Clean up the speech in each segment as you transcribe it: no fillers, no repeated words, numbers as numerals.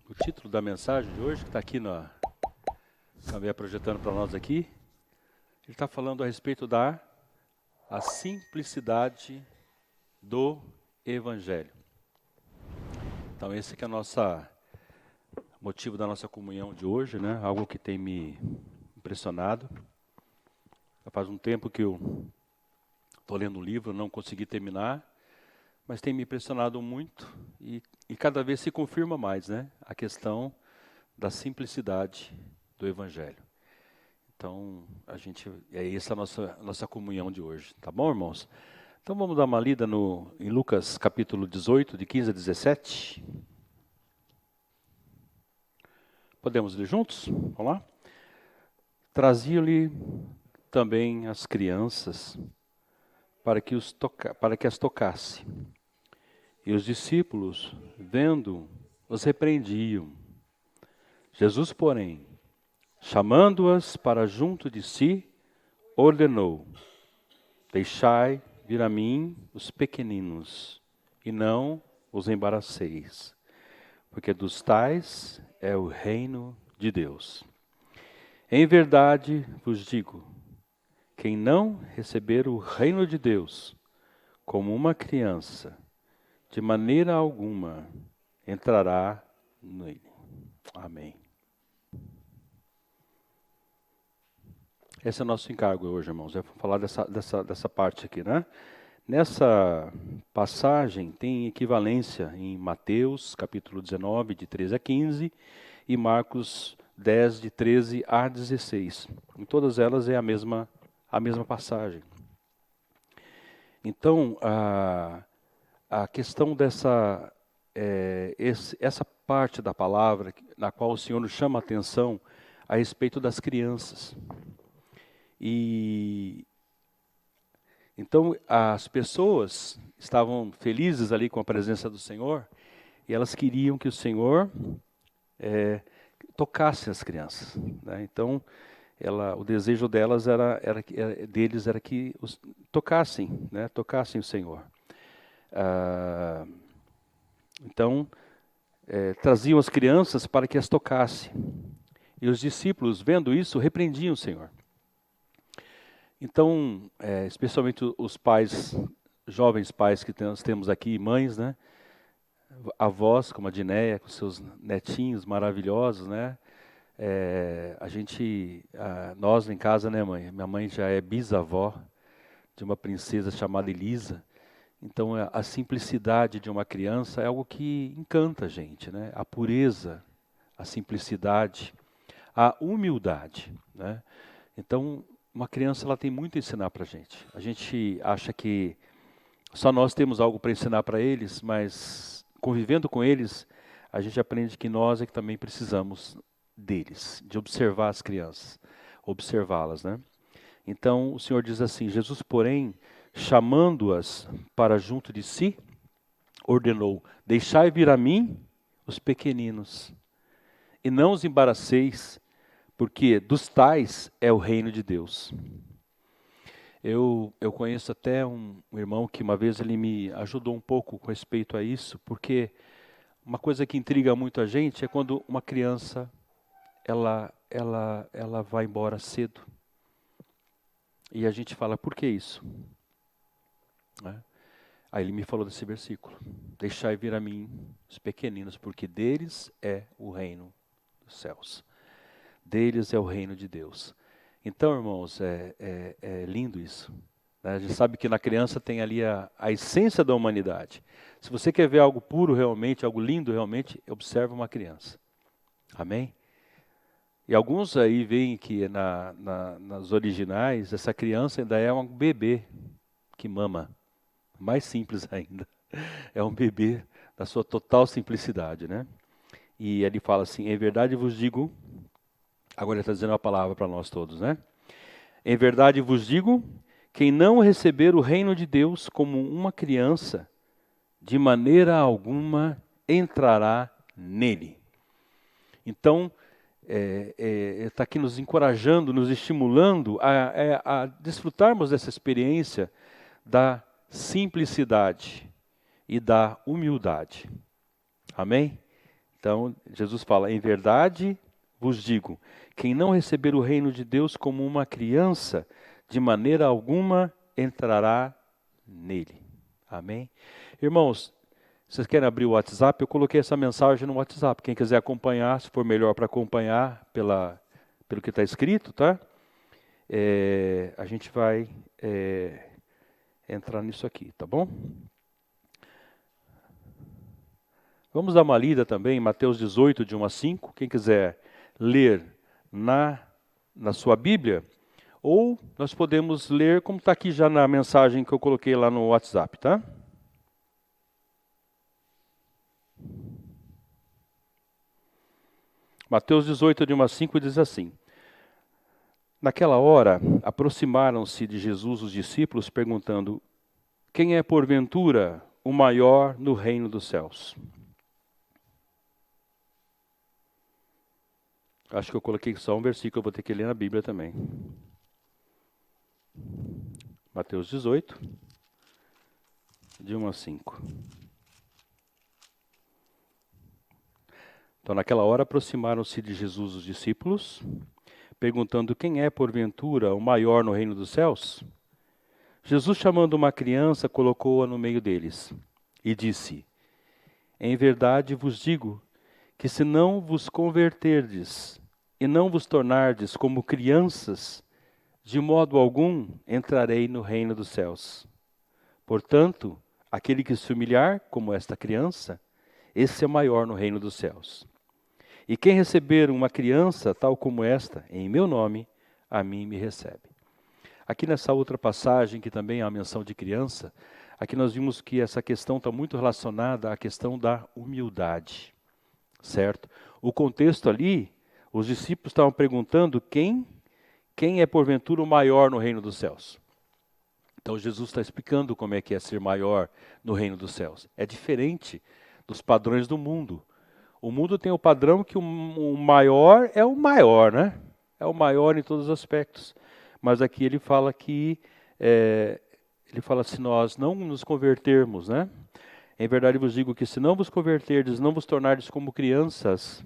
O título da mensagem de hoje, que está aqui também projetando para nós aqui, ele está falando a respeito da simplicidade do Evangelho. Então esse que é o motivo da nossa comunhão de hoje, né? Algo que tem me impressionado. Já faz um tempo que eu estou lendo um livro, não consegui terminar, mas tem me impressionado muito e cada vez se confirma mais, né? A questão da simplicidade do Evangelho. Então, essa a nossa comunhão de hoje, tá bom, irmãos? Então vamos dar uma lida em Lucas capítulo 18, de 15 a 17. Podemos ler juntos? Vamos lá? Traziam-lhe também as crianças para que as tocasse. E os discípulos, vendo, os repreendiam. Jesus, porém, chamando-as para junto de si, ordenou: deixai vir a mim os pequeninos, e não os embaraceis, porque dos tais é o reino de Deus. Em verdade vos digo, quem não receber o reino de Deus como uma criança, de maneira alguma entrará nele. Amém. Esse é o nosso encargo hoje, irmãos. É falar dessa parte aqui, né? Nessa passagem tem equivalência em Mateus, capítulo 19, de 13 a 15, e Marcos 10, de 13 a 16. Em todas elas é a mesma passagem. Então, a questão essa parte da palavra na qual o Senhor nos chama a atenção a respeito das crianças. E então as pessoas estavam felizes ali com a presença do Senhor e elas queriam que o Senhor tocasse as crianças, né? Então o desejo deles era que os tocassem, né? Tocassem o Senhor. Então traziam as crianças para que as tocasse. E os discípulos, vendo isso, repreendiam o Senhor. Então, especialmente os pais, jovens pais que nós temos aqui, mães, né? Avós, como a Dinéia, com seus netinhos maravilhosos, né? Nós em casa, né, mãe? Minha mãe já é bisavó de uma princesa chamada Elisa. Então, a simplicidade de uma criança é algo que encanta a gente, né? A pureza, a simplicidade, a humildade, né? Então, uma criança ela tem muito a ensinar para a gente. A gente acha que só nós temos algo para ensinar para eles, mas convivendo com eles, a gente aprende que nós é que também precisamos deles, de observar as crianças, observá-las, né? Então, o Senhor diz assim: Jesus, porém, chamando-as para junto de si, ordenou: deixai vir a mim os pequeninos, e não os embaraceis, porque dos tais é o reino de Deus. Eu conheço até um irmão que uma vez ele me ajudou um pouco com respeito a isso, porque uma coisa que intriga muito a gente é quando uma criança ela vai embora cedo. E a gente fala: por que isso? Né? Aí ele me falou desse versículo: deixai vir a mim os pequeninos, porque deles é o reino dos céus. Deles é o reino de Deus. Então, irmãos, é lindo isso, né? A gente sabe que na criança tem ali a essência da humanidade. Se você quer ver algo puro realmente, algo lindo realmente, observe uma criança. Amém? E alguns aí veem que nas originais, essa criança ainda é um bebê que mama. Mais simples ainda. É um bebê da sua total simplicidade, né? E ele fala assim: em verdade vos digo... Agora ele está dizendo uma palavra para nós todos, né? Em verdade vos digo, quem não receber o reino de Deus como uma criança, de maneira alguma entrará nele. Então, está aqui nos encorajando, nos estimulando a desfrutarmos dessa experiência da simplicidade e da humildade. Amém? Então, Jesus fala, em verdade vos digo, quem não receber o reino de Deus como uma criança, de maneira alguma entrará nele. Amém? Irmãos, vocês querem abrir o WhatsApp? Eu coloquei essa mensagem no WhatsApp. Quem quiser acompanhar, se for melhor para acompanhar pelo que está escrito, tá? A gente vai entrar nisso aqui, tá bom? Vamos dar uma lida também em Mateus 18, de 1 a 5. Quem quiser ler na sua Bíblia, ou nós podemos ler como está aqui já na mensagem que eu coloquei lá no WhatsApp, tá? Mateus 18, de 1 a 5 diz assim: Naquela hora, aproximaram-se de Jesus os discípulos, perguntando, quem é porventura o maior no reino dos céus? Acho que eu coloquei só um versículo, eu vou ter que ler na Bíblia também. Mateus 18, de 1 a 5. Então, naquela hora, aproximaram-se de Jesus os discípulos, perguntando, quem é, porventura, o maior no reino dos céus? Jesus, chamando uma criança, colocou-a no meio deles e disse, em verdade vos digo, que se não vos converterdes e não vos tornardes como crianças, de modo algum entrarei no reino dos céus. Portanto, aquele que se humilhar como esta criança, esse é maior no reino dos céus. E quem receber uma criança tal como esta, em meu nome, a mim me recebe. Aqui nessa outra passagem, que também há a menção de criança, aqui nós vimos que essa questão está muito relacionada à questão da humildade, certo? O contexto ali, os discípulos estavam perguntando quem é porventura o maior no reino dos céus. Então Jesus está explicando como é que é ser maior no reino dos céus. É diferente dos padrões do mundo. O mundo tem o padrão que o maior é o maior, né? É o maior em todos os aspectos. Mas aqui ele fala que, se nós não nos convertermos, né? Em verdade vos digo que se não vos converterdes, não vos tornardes como crianças,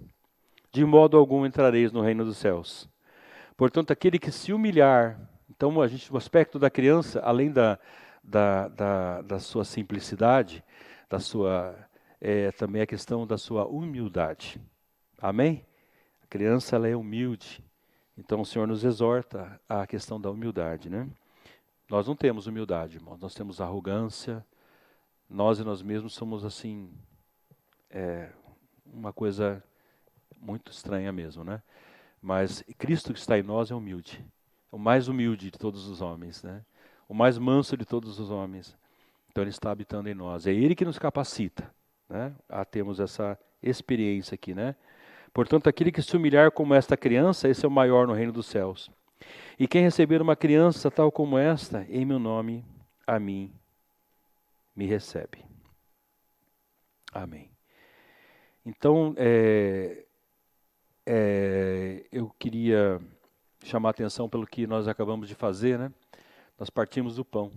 de modo algum entrareis no reino dos céus. Portanto, aquele que se humilhar, então o aspecto da criança, além da sua simplicidade, também a questão da sua humildade. Amém? A criança ela é humilde. Então o Senhor nos exorta à questão da humildade, né? Nós não temos humildade, irmãos. Nós temos arrogância. Nós e nós mesmos somos assim, uma coisa muito estranha mesmo, né? Mas Cristo que está em nós é humilde. É o mais humilde de todos os homens, né? O mais manso de todos os homens. Então Ele está habitando em nós. É Ele que nos capacita, né? A termos essa experiência aqui, né? Portanto, aquele que se humilhar como esta criança, esse é o maior no reino dos céus. E quem receber uma criança tal como esta, em meu nome, a mim me recebe. Amém. Então, eu queria chamar a atenção pelo que nós acabamos de fazer, né? Nós partimos do pão.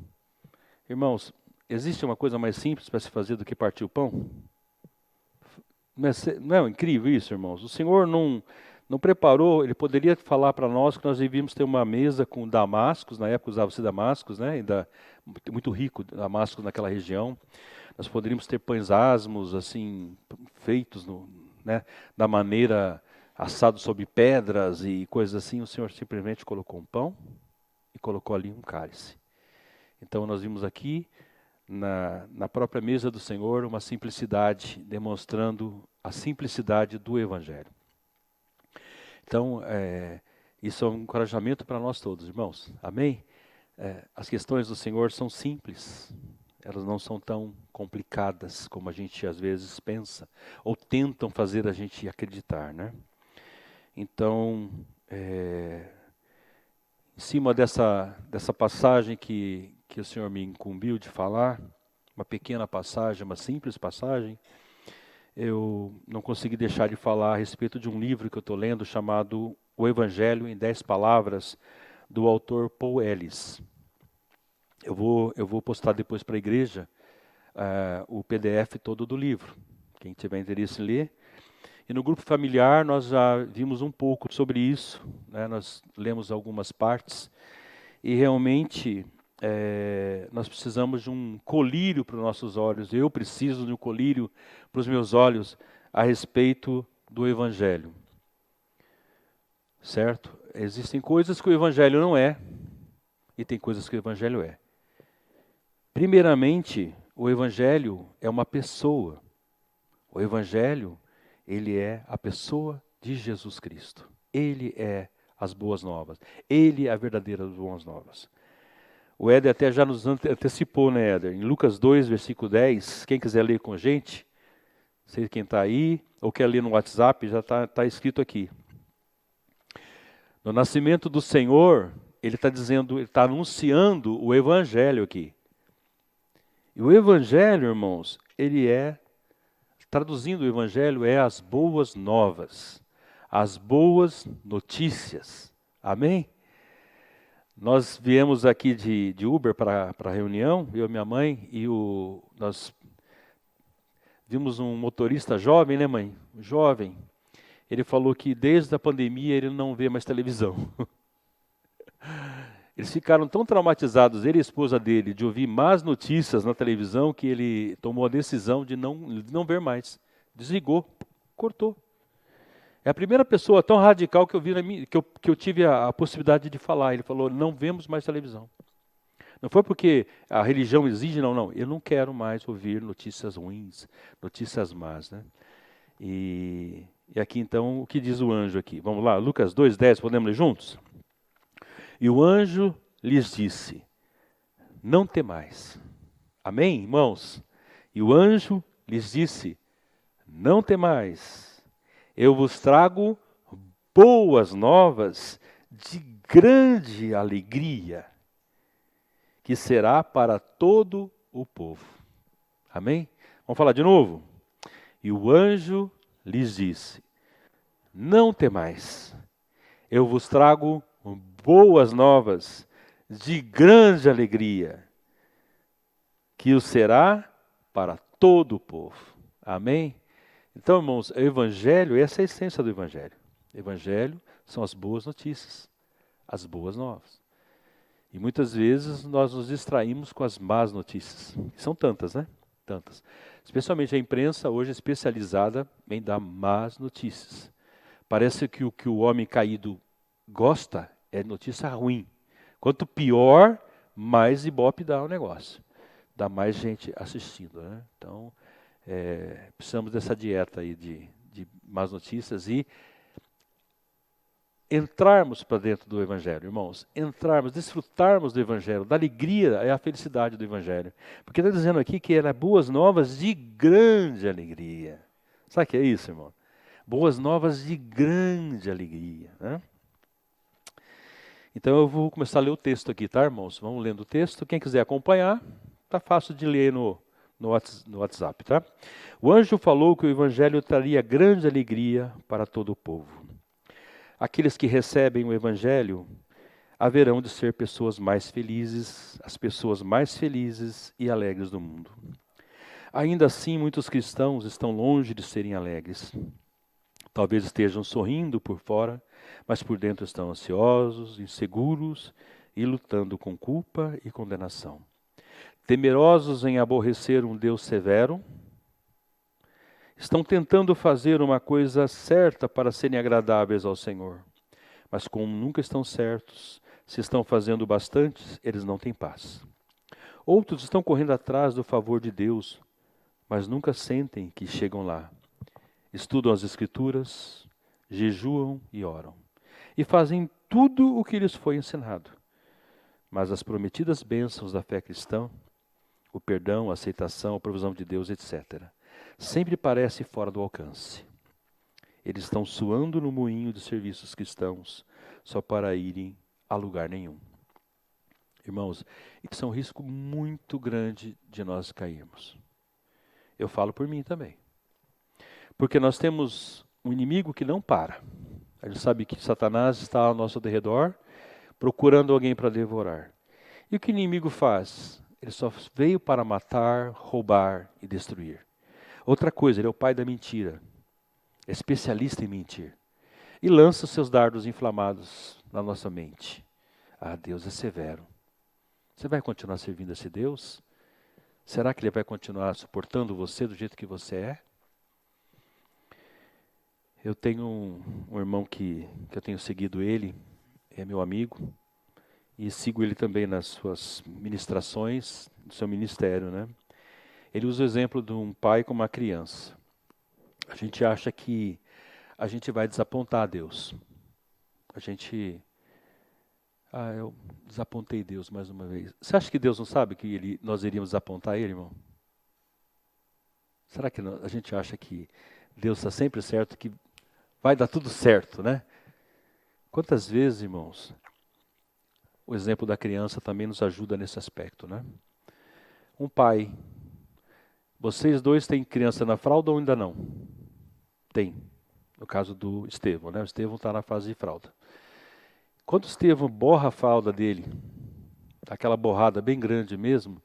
Irmãos, existe uma coisa mais simples para se fazer do que partir o pão? Não é incrível isso, irmãos? O Senhor não preparou, Ele poderia falar para nós que nós devíamos ter uma mesa com damascos, na época usava-se damascos, né? Ainda muito rico, damascos naquela região. Nós poderíamos ter pães asmos, assim, feitos né, da maneira assado sobre pedras e coisas assim. O Senhor simplesmente colocou um pão e colocou ali um cálice. Então nós vimos aqui, na própria mesa do Senhor, uma simplicidade, demonstrando a simplicidade do Evangelho. Então, isso é um encorajamento para nós todos, irmãos. Amém? As questões do Senhor são simples. Elas não são tão complicadas como a gente às vezes pensa, ou tentam fazer a gente acreditar, né? Então, em cima dessa passagem que o Senhor me incumbiu de falar, uma pequena passagem, uma simples passagem, eu não consegui deixar de falar a respeito de um livro que eu estou lendo chamado O Evangelho em 10 Palavras, do autor Paul Ellis. Eu vou postar depois para a igreja o PDF todo do livro. Quem tiver interesse em ler. E no grupo familiar nós já vimos um pouco sobre isso, né? Nós lemos algumas partes e realmente nós precisamos de um colírio para os nossos olhos. Eu preciso de um colírio para os meus olhos a respeito do Evangelho. Certo? Existem coisas que o Evangelho não é e tem coisas que o Evangelho é. Primeiramente, o Evangelho é uma pessoa. O Evangelho, ele é a pessoa de Jesus Cristo. Ele é as boas novas. Ele é a verdadeira boas novas. O Éder até já nos antecipou, né, Éder? Em Lucas 2, versículo 10, quem quiser ler com a gente, sei quem está aí, ou quer ler no WhatsApp, já está escrito aqui. No nascimento do Senhor, ele está dizendo, ele está anunciando o Evangelho aqui. E o Evangelho, irmãos, ele traduzindo o Evangelho, é as boas novas, as boas notícias. Amém? Nós viemos aqui de Uber para a reunião, eu e minha mãe, e nós vimos um motorista jovem, né, mãe? Jovem. Ele falou que desde a pandemia ele não vê mais televisão. Eles ficaram tão traumatizados, ele e a esposa dele, de ouvir más notícias na televisão, que ele tomou a decisão de não ver mais. Desligou, cortou. É a primeira pessoa tão radical que eu vi que eu tive a possibilidade de falar. Ele falou, não vemos mais televisão. Não foi porque a religião exige, não. Eu não quero mais ouvir notícias ruins, notícias más, né? E aqui então, o que diz o anjo aqui? Vamos lá, Lucas 2:10, podemos ler juntos? E o anjo lhes disse, não temais. Amém, irmãos? E o anjo lhes disse, não temais. Eu vos trago boas novas de grande alegria, que será para todo o povo. Amém? Vamos falar de novo? E o anjo lhes disse, não temais. Eu vos trago boas novas de grande alegria, que o será para todo o povo. Amém? Então, irmãos, o Evangelho, essa é a essência do Evangelho. O Evangelho são as boas notícias, as boas novas. E muitas vezes nós nos distraímos com as más notícias. São tantas, né? Tantas. Especialmente a imprensa hoje é especializada em dar más notícias. Parece que o que o homem caído gosta é notícia ruim. Quanto pior, mais ibope dá o negócio. Dá mais gente assistindo, né? Então, precisamos dessa dieta aí de más notícias e entrarmos para dentro do Evangelho, irmãos. Entrarmos, desfrutarmos do Evangelho, da alegria, é a felicidade do Evangelho. Porque está dizendo aqui que era boas novas de grande alegria. Sabe o que é isso, irmão? Boas novas de grande alegria, né? Então eu vou começar a ler o texto aqui, tá, irmãos? Vamos lendo o texto. Quem quiser acompanhar, está fácil de ler no WhatsApp, tá? O anjo falou que o Evangelho traria grande alegria para todo o povo. Aqueles que recebem o Evangelho haverão de ser pessoas mais felizes, as pessoas mais felizes e alegres do mundo. Ainda assim, muitos cristãos estão longe de serem alegres. Talvez estejam sorrindo por fora, mas por dentro estão ansiosos, inseguros e lutando com culpa e condenação. Temerosos em aborrecer um Deus severo, estão tentando fazer uma coisa certa para serem agradáveis ao Senhor. Mas como nunca estão certos, se estão fazendo bastante, eles não têm paz. Outros estão correndo atrás do favor de Deus, mas nunca sentem que chegam lá. Estudam as Escrituras, jejuam e oram. E fazem tudo o que lhes foi ensinado. Mas as prometidas bênçãos da fé cristã, o perdão, a aceitação, a provisão de Deus, etc., sempre parece fora do alcance. Eles estão suando no moinho de serviços cristãos, só para irem a lugar nenhum. Irmãos, isso é um risco muito grande de nós cairmos. Eu falo por mim também. Porque nós temos um inimigo que não para. A gente sabe que Satanás está ao nosso redor, procurando alguém para devorar. E o que o inimigo faz? Ele só veio para matar, roubar e destruir. Outra coisa, ele é o pai da mentira. É especialista em mentir. E lança os seus dardos inflamados na nossa mente. Ah, Deus é severo. Você vai continuar servindo a esse Deus? Será que Ele vai continuar suportando você do jeito que você é? Eu tenho um irmão que eu tenho seguido ele, é meu amigo, e sigo ele também nas suas ministrações, no seu ministério, né? Ele usa o exemplo de um pai com uma criança. A gente acha que a gente vai desapontar Deus. Eu desapontei Deus mais uma vez. Você acha que Deus não sabe que nós iríamos desapontar Ele, irmão? Será que a gente acha que Deus está sempre certo, que vai dar tudo certo, né? Quantas vezes, irmãos, o exemplo da criança também nos ajuda nesse aspecto, né? Um pai, vocês dois têm criança na fralda ou ainda não? Tem. No caso do Estevão, né? O Estevão está na fase de fralda. Quando o Estevão borra a fralda dele, aquela borrada bem grande mesmo,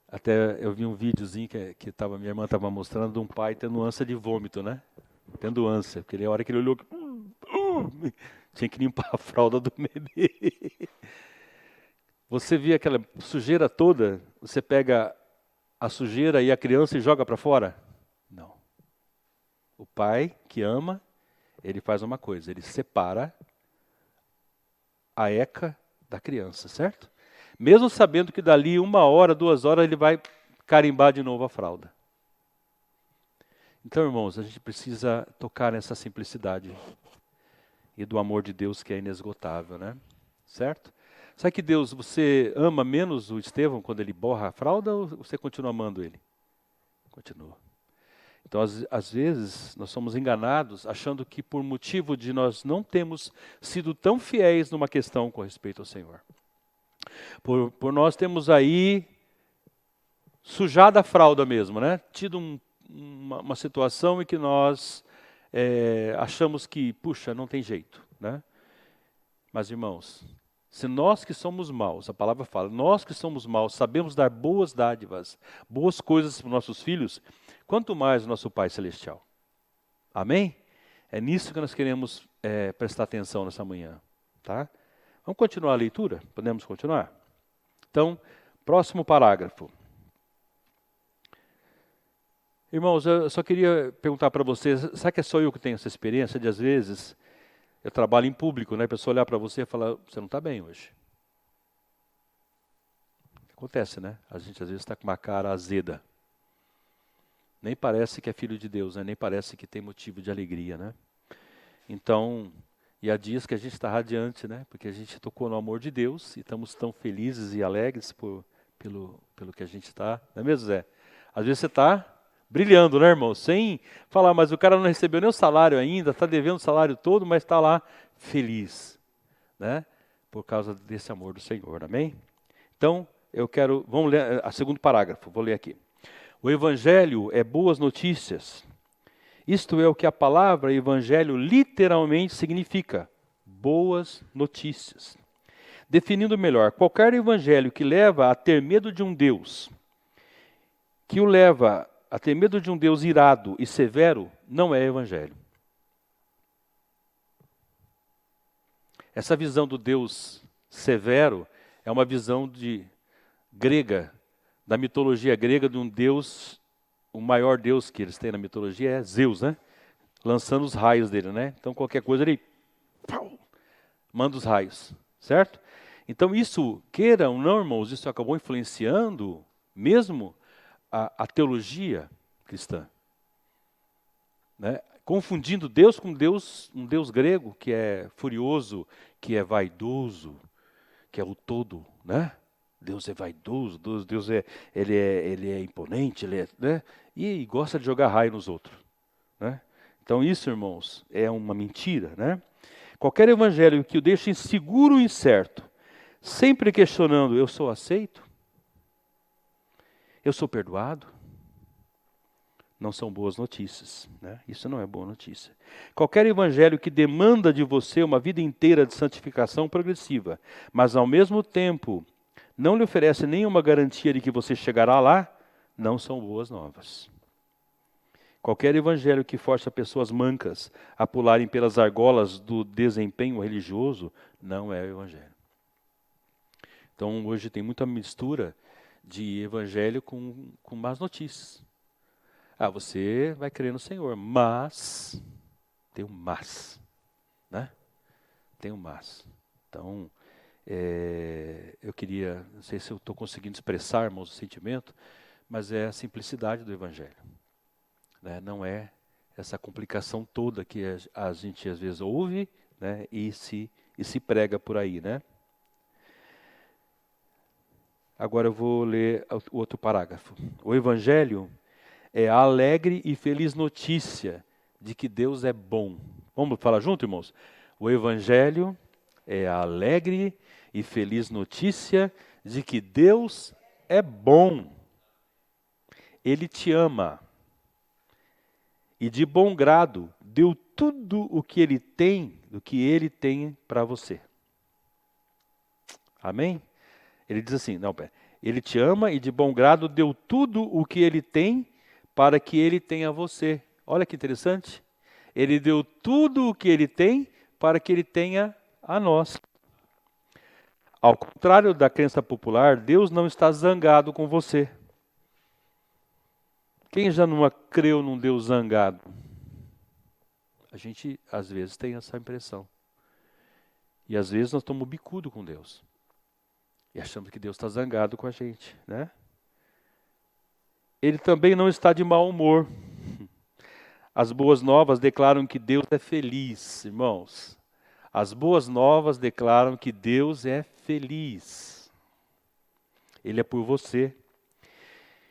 até eu vi um videozinho que minha irmã estava mostrando de um pai tendo ânsia de vômito, né? Tendo ânsia, porque a hora que ele olhou, tinha que limpar a fralda do bebê. Você vê aquela sujeira toda, você pega a sujeira e a criança e joga para fora? Não. O pai que ama, ele faz uma coisa, ele separa a eca da criança, certo? Mesmo sabendo que dali 1 hora, 2 horas, ele vai carimbar de novo a fralda. Então, irmãos, a gente precisa tocar nessa simplicidade e do amor de Deus que é inesgotável, né? Certo? Sabe que Deus, você ama menos o Estevão quando ele borra a fralda ou você continua amando ele? Continua. Então, às vezes, nós somos enganados achando que por motivo de nós não termos sido tão fiéis numa questão com respeito ao Senhor. Por nós termos aí sujado a fralda mesmo, né? Tido uma situação em que nós achamos que, puxa, não tem jeito, né? Mas, irmãos, se nós que somos maus, a palavra fala, nós que somos maus, sabemos dar boas dádivas, boas coisas para os nossos filhos, quanto mais o nosso Pai Celestial. Amém? É nisso que nós queremos prestar atenção nessa manhã, tá? Vamos continuar a leitura? Podemos continuar? Então, próximo parágrafo. Irmãos, eu só queria perguntar para vocês, será que é só eu que tenho essa experiência de, às vezes, eu trabalho em público, né? A pessoa olhar para você e falar, você não está bem hoje. Acontece, né? A gente às vezes está com uma cara azeda. Nem parece que é filho de Deus, né? Nem parece que tem motivo de alegria, né? Então, e há dias que a gente está radiante, né? Porque a gente tocou no amor de Deus e estamos tão felizes e alegres pelo que a gente está. Não é mesmo, Zé? Às vezes você está brilhando, né, irmão? Sem falar, mas o cara não recebeu nem o salário ainda, está devendo o salário todo, mas está lá feliz, né? Por causa desse amor do Senhor, amém? Então, vamos ler o segundo parágrafo, vou ler aqui. O Evangelho é boas notícias. Isto é o que a palavra Evangelho literalmente significa, boas notícias. Definindo melhor, qualquer Evangelho que leva a ter medo de um Deus, que o leva a ter medo de um Deus irado e severo, não é Evangelho. Essa visão do Deus severo é uma visão grega, da mitologia grega, de um Deus, o maior Deus que eles têm na mitologia é Zeus, né? Lançando os raios dele, né? Então qualquer coisa ele manda os raios, certo? Então isso, queiram ou não, irmãos, isso acabou influenciando mesmo a teologia cristã, né? Confundindo Deus com um Deus grego que é furioso, que é vaidoso, que é o todo, né? Deus é vaidoso, Deus ele é imponente, né? E gosta de jogar raio nos outros, né? Então isso, irmãos, é uma mentira, né? Qualquer evangelho que o deixe inseguro e incerto, sempre questionando, eu sou aceito? Eu sou perdoado? não são boas notícias, né? Isso não é boa notícia. Qualquer evangelho que demanda de você uma vida inteira de santificação progressiva, mas ao mesmo tempo não lhe oferece nenhuma garantia de que você chegará lá, não são boas novas. Qualquer evangelho que força pessoas mancas a pularem pelas argolas do desempenho religioso, não é o evangelho. Então hoje tem muita mistura de evangelho com más notícias. Você vai crer no Senhor, mas tem um mas, né? Tem um mas. Então, eu queria, não sei se eu estou conseguindo expressar, irmãos, o sentimento, mas é a simplicidade do evangelho, né? Não é essa complicação toda que a gente às vezes ouve, né? e se prega por aí, né? Agora eu vou ler o outro parágrafo. O evangelho é a alegre e feliz notícia de que Deus é bom. Vamos falar junto, irmãos? O evangelho é a alegre e feliz notícia de que Deus é bom. Ele te ama. E de bom grado deu tudo o que Ele tem para você. Amém? Ele diz assim, Ele te ama e de bom grado deu tudo o que Ele tem para que Ele tenha você. Olha que interessante. Ele deu tudo o que Ele tem para que Ele tenha a nós. Ao contrário da crença popular, Deus não está zangado com você. Quem já não creu num Deus zangado? A gente, às vezes, tem essa impressão. E, às vezes, nós estamos bicudo com Deus. E achamos que Deus está zangado com a gente, né? Ele também não está de mau humor. As boas novas declaram que Deus é feliz, irmãos. As boas novas declaram que Deus é feliz. Ele é por você.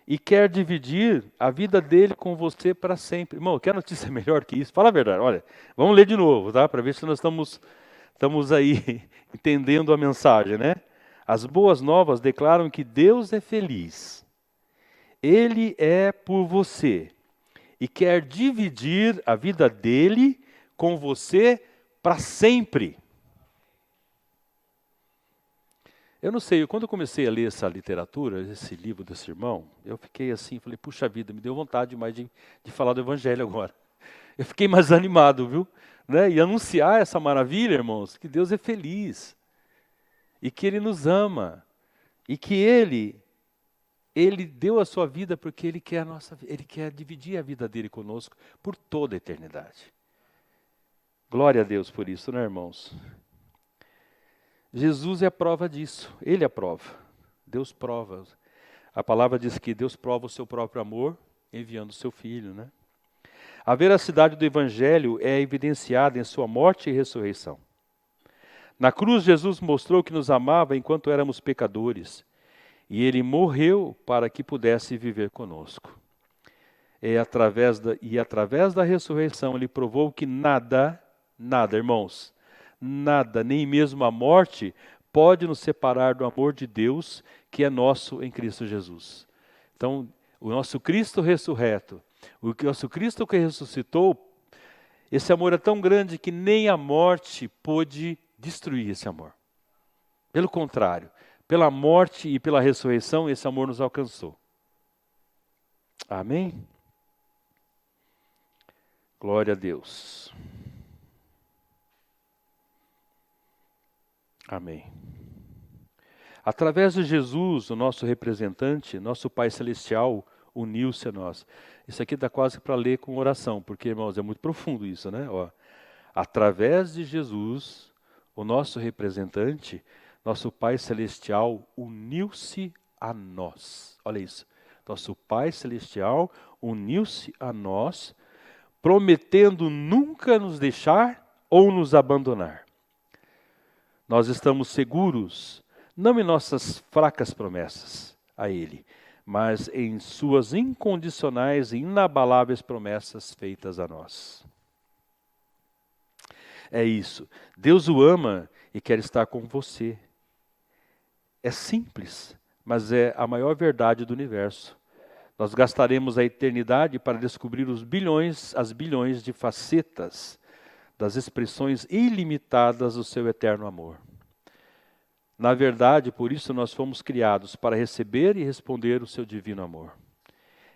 E quer dividir a vida dele com você para sempre. Irmão, quer notícia melhor que isso? Fala a verdade. Olha, vamos ler de novo, tá? Para ver se nós estamos aí entendendo a mensagem, né? As boas novas declaram que Deus é feliz. Ele é por você. E quer dividir a vida dele com você para sempre. Eu não sei, quando eu comecei a ler essa literatura, esse livro desse irmão, eu fiquei assim, falei, puxa vida, me deu vontade mais de falar do evangelho agora. Eu fiquei mais animado, viu? Né? E anunciar essa maravilha, irmãos, que Deus é feliz. E que Ele nos ama. E que Ele deu a sua vida porque Ele quer dividir a vida dele conosco por toda a eternidade. Glória a Deus por isso, né, irmãos? Jesus é a prova disso, Ele é a prova. Deus prova. A palavra diz que Deus prova o seu próprio amor enviando o seu Filho, né? A veracidade do Evangelho é evidenciada em sua morte e ressurreição. Na cruz, Jesus mostrou que nos amava enquanto éramos pecadores. E Ele morreu para que pudesse viver conosco. Através da ressurreição, Ele provou que nada, irmãos, nada, nem mesmo a morte, pode nos separar do amor de Deus que é nosso em Cristo Jesus. Então, o nosso Cristo ressurreto, o nosso Cristo que ressuscitou, esse amor é tão grande que nem a morte pôde destruir esse amor. Pelo contrário, pela morte e pela ressurreição, esse amor nos alcançou. Amém? Glória a Deus. Amém. Através de Jesus, o nosso representante, nosso Pai Celestial, uniu-se a nós. Isso aqui dá quase para ler com oração, porque, irmãos, é muito profundo isso, né? Através de Jesus, o nosso representante, nosso Pai Celestial, uniu-se a nós. Olha isso. Nosso Pai Celestial uniu-se a nós, prometendo nunca nos deixar ou nos abandonar. Nós estamos seguros, não em nossas fracas promessas a Ele, mas em suas incondicionais e inabaláveis promessas feitas a nós. É isso. Deus o ama e quer estar com você. É simples, mas é a maior verdade do universo. Nós gastaremos a eternidade para descobrir as bilhões de facetas das expressões ilimitadas do seu eterno amor. Na verdade, por isso nós fomos criados para receber e responder o seu divino amor.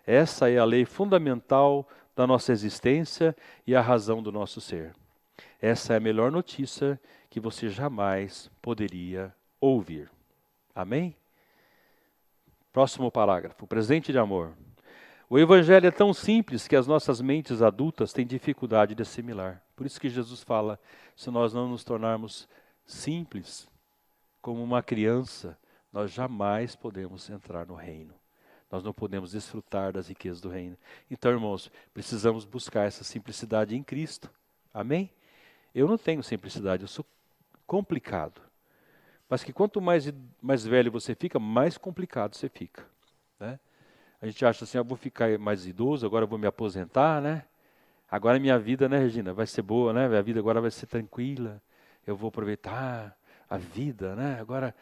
Essa é a lei fundamental da nossa existência e a razão do nosso ser. Essa é a melhor notícia que você jamais poderia ouvir. Amém? Próximo parágrafo, presente de amor. O Evangelho é tão simples que as nossas mentes adultas têm dificuldade de assimilar. Por isso que Jesus fala, se nós não nos tornarmos simples, como uma criança, nós jamais podemos entrar no reino. Nós não podemos desfrutar das riquezas do reino. Então, irmãos, precisamos buscar essa simplicidade em Cristo. Amém? Eu não tenho simplicidade, eu sou complicado. Mas que quanto mais velho você fica, mais complicado você fica. Né? A gente acha assim, eu vou ficar mais idoso, agora eu vou me aposentar, né? Agora minha vida, né, Regina, vai ser boa, né? Minha vida agora vai ser tranquila. Eu vou aproveitar a vida, né? Agora,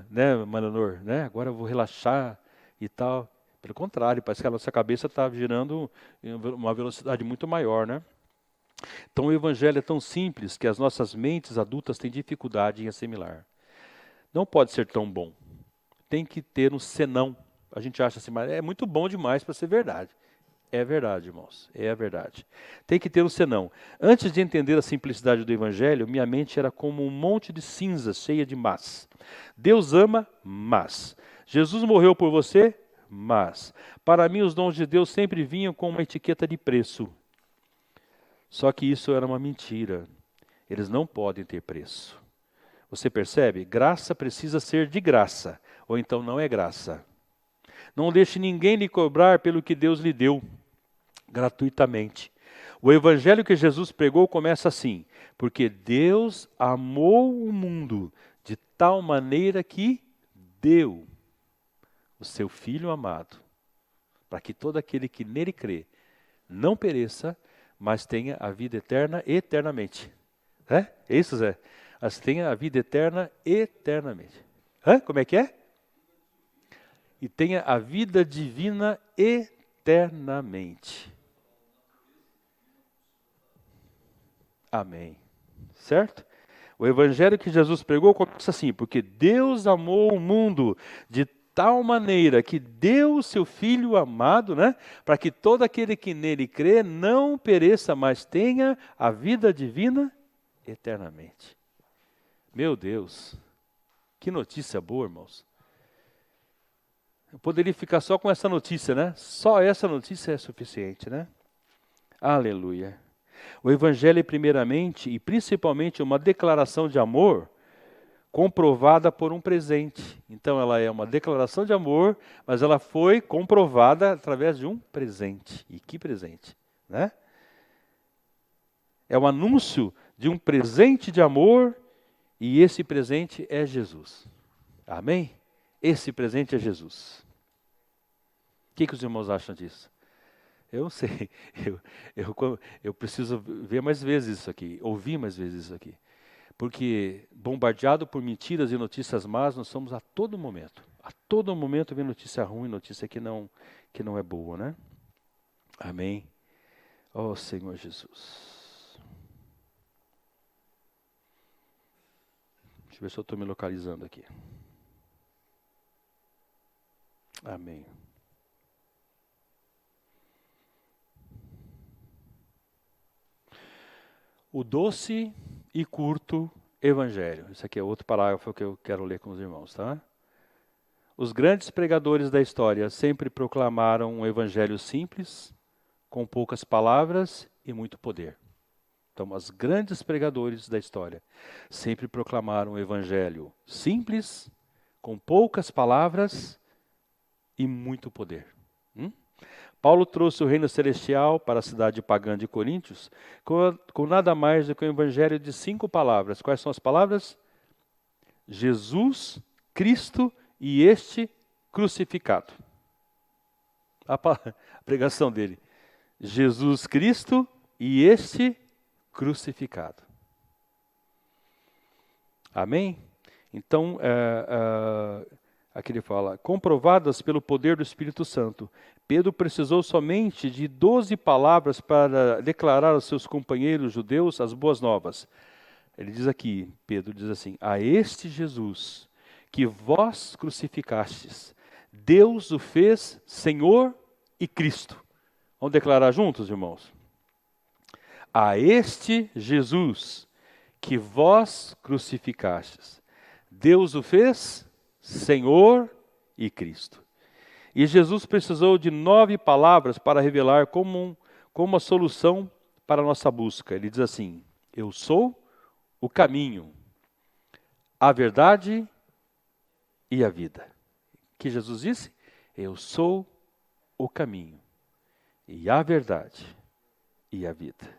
né, Mananor, né? Agora eu vou relaxar e tal. Pelo contrário, parece que a nossa cabeça está girando em uma velocidade muito maior, né? Então o Evangelho é tão simples que as nossas mentes adultas têm dificuldade em assimilar. Não pode ser tão bom. Tem que ter um senão. A gente acha assim, mas é muito bom demais para ser verdade. É verdade, irmãos. É verdade. Tem que ter um senão. Antes de entender a simplicidade do Evangelho, minha mente era como um monte de cinzas cheia de mas. Deus ama, mas. Jesus morreu por você, mas. Para mim, os dons de Deus sempre vinham com uma etiqueta de preço. Só que isso era uma mentira. Eles não podem ter preço. Você percebe? Graça precisa ser de graça, ou então não é graça. Não deixe ninguém lhe cobrar pelo que Deus lhe deu, gratuitamente. O evangelho que Jesus pregou começa assim, porque Deus amou o mundo de tal maneira que deu o seu Filho amado, para que todo aquele que nele crê não pereça, mas tenha a vida eterna eternamente. É isso, Zé? Mas tenha a vida eterna eternamente. Como é que é? E tenha a vida divina eternamente. Amém. Certo? O evangelho que Jesus pregou começa assim, porque Deus amou o mundo de tal maneira que deu o seu Filho amado, né? Para que todo aquele que nele crê não pereça, mas tenha a vida divina eternamente. Meu Deus, que notícia boa, irmãos. Eu poderia ficar só com essa notícia, né? Só essa notícia é suficiente, né? Aleluia. O Evangelho é primeiramente e principalmente uma declaração de amor comprovada por um presente. Então ela é uma declaração de amor, mas ela foi comprovada através de um presente. E que presente, né? É o anúncio de um presente de amor e esse presente é Jesus. Amém? Esse presente é Jesus. O que os irmãos acham disso? Eu não sei. Eu preciso ver mais vezes isso aqui, ouvir mais vezes isso aqui. Porque bombardeado por mentiras e notícias más, nós somos a todo momento. A todo momento vem notícia ruim, notícia que não é boa, né? Amém? Oh, Senhor Jesus. Deixa eu ver se eu estou me localizando aqui. Amém. O doce e curto evangelho. Esse aqui é outro parágrafo que eu quero ler com os irmãos, tá? Os grandes pregadores da história sempre proclamaram um evangelho simples, com poucas palavras e muito poder. Então, os grandes pregadores da história sempre proclamaram um evangelho simples, com poucas palavras e muito poder. Paulo trouxe o reino celestial para a cidade pagã de Coríntios com nada mais do que um evangelho de 5 palavras. Quais são as palavras? Jesus, Cristo e este crucificado. A pregação dele. Jesus Cristo e este crucificado. Amém? Então, Aqui ele fala, comprovadas pelo poder do Espírito Santo. Pedro precisou somente de 12 palavras para declarar aos seus companheiros judeus as boas novas. Ele diz aqui, Pedro diz assim, a este Jesus que vós crucificastes, Deus o fez Senhor e Cristo. Vamos declarar juntos, irmãos? A este Jesus que vós crucificastes, Deus o fez Senhor e Cristo. E Jesus precisou de 9 palavras para revelar como uma solução para a nossa busca. Ele diz assim, eu sou o caminho, a verdade e a vida. Que Jesus disse? Eu sou o caminho e a verdade e a vida.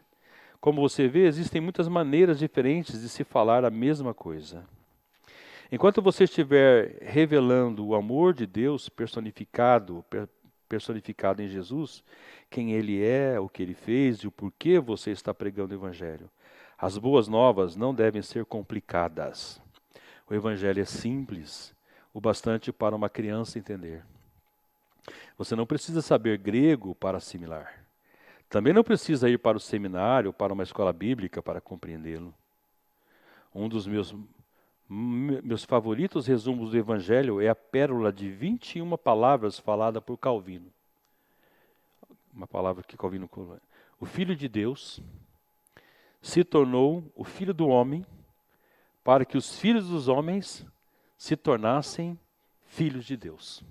Como você vê, existem muitas maneiras diferentes de se falar a mesma coisa. Enquanto você estiver revelando o amor de Deus personificado em Jesus, quem Ele é, o que Ele fez e o porquê você está pregando o Evangelho, as boas novas não devem ser complicadas. O Evangelho é simples, o bastante para uma criança entender. Você não precisa saber grego para assimilar. Também não precisa ir para o seminário ou para uma escola bíblica para compreendê-lo. Um dos meus favoritos resumos do Evangelho é a pérola de 21 palavras falada por Calvino. Uma palavra que Calvino colocou. O Filho de Deus se tornou o Filho do homem para que os filhos dos homens se tornassem filhos de Deus.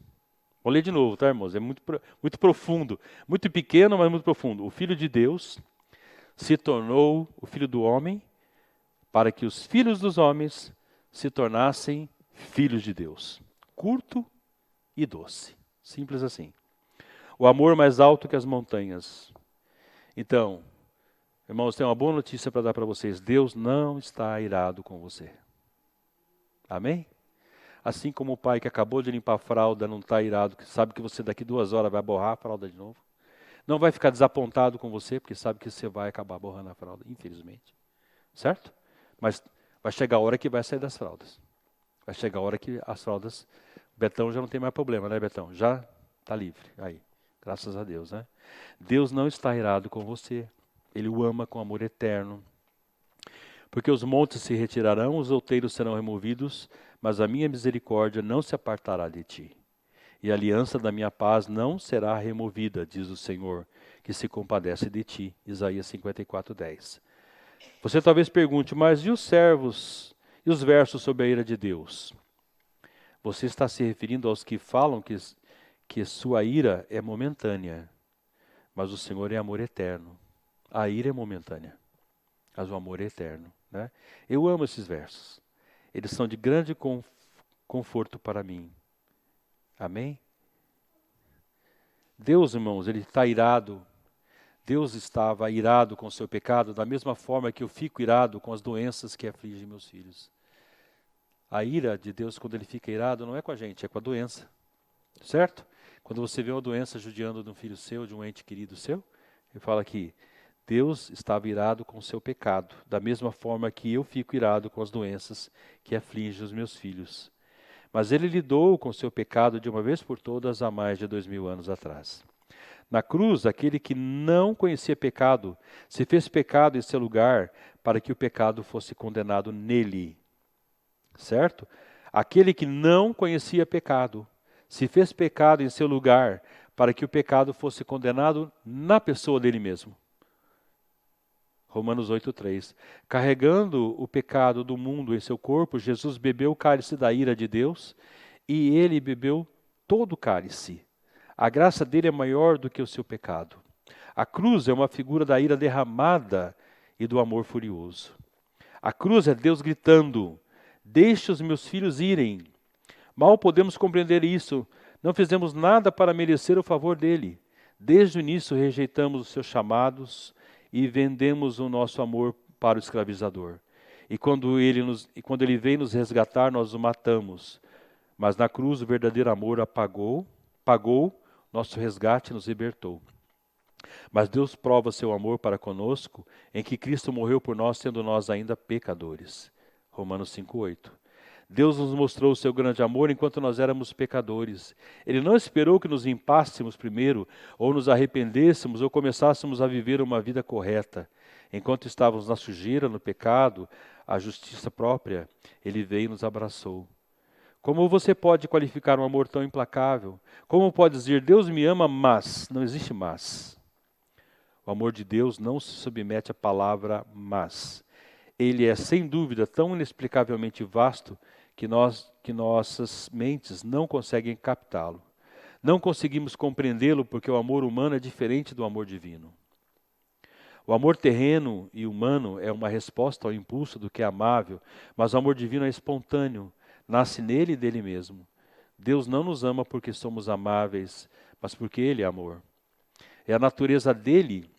Vou ler de novo, tá, irmãos? É muito profundo, muito pequeno, mas muito profundo. O Filho de Deus se tornou o Filho do homem para que os filhos dos homens se tornassem filhos de Deus. Curto e doce. Simples assim. O amor mais alto que as montanhas. Então, irmãos, tem uma boa notícia para dar para vocês. Deus não está irado com você. Amém? Assim como o pai que acabou de limpar a fralda não está irado, que sabe que você daqui 2 horas vai borrar a fralda de novo. Não vai ficar desapontado com você, porque sabe que você vai acabar borrando a fralda, infelizmente. Certo? Mas vai chegar a hora que vai sair das fraldas. Vai chegar a hora que as fraldas... Betão já não tem mais problema, né, Betão? Já está livre. Aí, graças a Deus, né? Deus não está irado com você. Ele o ama com amor eterno. Porque os montes se retirarão, os outeiros serão removidos, mas a minha misericórdia não se apartará de ti. E a aliança da minha paz não será removida, diz o Senhor, que se compadece de ti. Isaías 54:10. Você talvez pergunte, mas e os servos e os versos sobre a ira de Deus? Você está se referindo aos que falam que sua ira é momentânea, mas o Senhor é amor eterno. A ira é momentânea, mas o amor é eterno. Né? Eu amo esses versos. Eles são de grande conforto para mim. Amém? Deus, irmãos, Ele está irado. Deus estava irado com o seu pecado, da mesma forma que eu fico irado com as doenças que afligem meus filhos. A ira de Deus, quando Ele fica irado, não é com a gente, é com a doença. Certo? Quando você vê uma doença judiando de um filho seu, de um ente querido seu, Ele fala aqui, Deus estava irado com o seu pecado, da mesma forma que eu fico irado com as doenças que afligem os meus filhos. Mas Ele lidou com o seu pecado de uma vez por todas há mais de 2000 anos atrás. Na cruz, aquele que não conhecia pecado, se fez pecado em seu lugar para que o pecado fosse condenado nele. Certo? Aquele que não conhecia pecado, se fez pecado em seu lugar para que o pecado fosse condenado na pessoa dele mesmo. Romanos 8:3. Carregando o pecado do mundo em seu corpo, Jesus bebeu o cálice da ira de Deus e ele bebeu todo o cálice. A graça dele é maior do que o seu pecado. A cruz é uma figura da ira derramada e do amor furioso. A cruz é Deus gritando, deixe os meus filhos irem. Mal podemos compreender isso. Não fizemos nada para merecer o favor dele. Desde o início rejeitamos os seus chamados e vendemos o nosso amor para o escravizador. E quando ele vem nos resgatar, nós o matamos. Mas na cruz o verdadeiro amor pagou nosso resgate e nos libertou. Mas Deus prova seu amor para conosco em que Cristo morreu por nós, sendo nós ainda pecadores. Romanos 5:8. Deus nos mostrou o seu grande amor enquanto nós éramos pecadores. Ele não esperou que nos limpássemos primeiro, ou nos arrependêssemos, ou começássemos a viver uma vida correta. Enquanto estávamos na sujeira, no pecado, a justiça própria, Ele veio e nos abraçou. Como você pode qualificar um amor tão implacável? Como pode dizer, Deus me ama, mas? Não existe mas. O amor de Deus não se submete à palavra mas. Ele é, sem dúvida, tão inexplicavelmente vasto que nossas mentes não conseguem captá-lo. Não conseguimos compreendê-lo porque o amor humano é diferente do amor divino. O amor terreno e humano é uma resposta ao impulso do que é amável, mas o amor divino é espontâneo, nasce nele e dele mesmo. Deus não nos ama porque somos amáveis, mas porque Ele é amor. É a natureza dele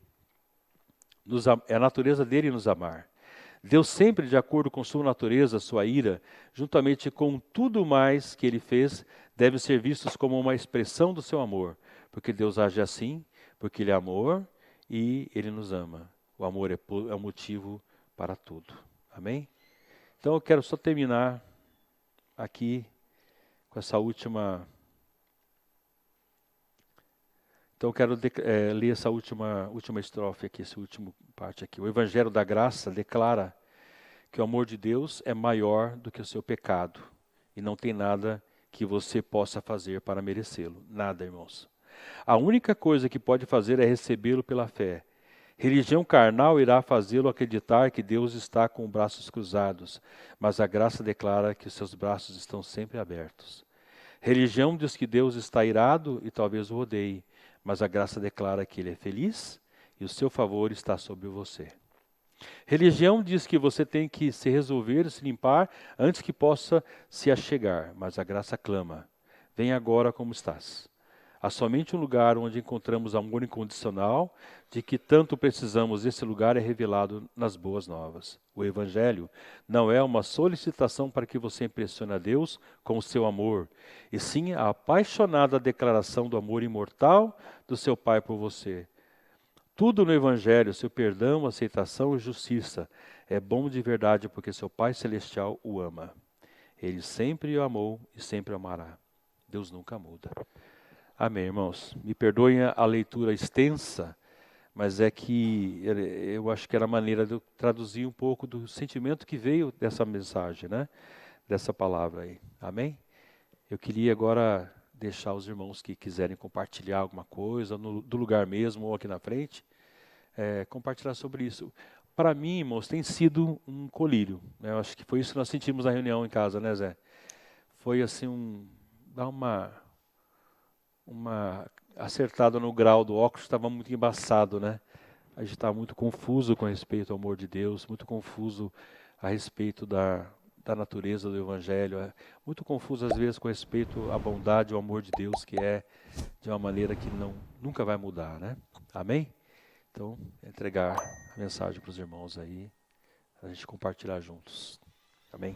nos amar. Deus sempre, de acordo com sua natureza, sua ira, juntamente com tudo mais que Ele fez, devem ser vistos como uma expressão do seu amor, porque Deus age assim, porque Ele é amor e Ele nos ama. O amor é o motivo para tudo. Amém? Então eu quero só terminar aqui com essa última... Então eu quero ler essa última estrofe aqui, essa última parte aqui. O Evangelho da Graça declara que o amor de Deus é maior do que o seu pecado e não tem nada que você possa fazer para merecê-lo. Nada, irmãos. A única coisa que pode fazer é recebê-lo pela fé. Religião carnal irá fazê-lo acreditar que Deus está com os braços cruzados, mas a graça declara que os seus braços estão sempre abertos. Religião diz que Deus está irado e talvez o odeie, mas a graça declara que Ele é feliz e o seu favor está sobre você. Religião diz que você tem que se resolver, se limpar, antes que possa se achegar, mas a graça clama, vem agora como estás. Há somente um lugar onde encontramos amor incondicional, de que tanto precisamos. Esse lugar é revelado nas boas novas. O Evangelho não é uma solicitação para que você impressione a Deus com o seu amor, e sim a apaixonada declaração do amor imortal do seu Pai por você. Tudo no Evangelho, seu perdão, aceitação e justiça, é bom de verdade porque seu Pai Celestial o ama. Ele sempre o amou e sempre o amará. Deus nunca muda. Amém, irmãos. Me perdoem a leitura extensa, mas é que eu acho que era a maneira de eu traduzir um pouco do sentimento que veio dessa mensagem, né? Dessa palavra aí. Amém? Eu queria agora deixar os irmãos que quiserem compartilhar alguma coisa, do lugar mesmo ou aqui na frente, compartilhar sobre isso. Para mim, irmãos, tem sido um colírio, né? Eu acho que foi isso que nós sentimos na reunião em casa, né, Zé? Foi assim, dar uma acertada no grau do óculos, estava muito embaçado, né? A gente estava muito confuso com respeito ao amor de Deus, muito confuso a respeito da natureza do Evangelho, muito confuso às vezes com respeito à bondade e ao amor de Deus, que é de uma maneira que nunca vai mudar, né? Amém? Então, entregar a mensagem para os irmãos aí, a gente compartilhar juntos. Amém?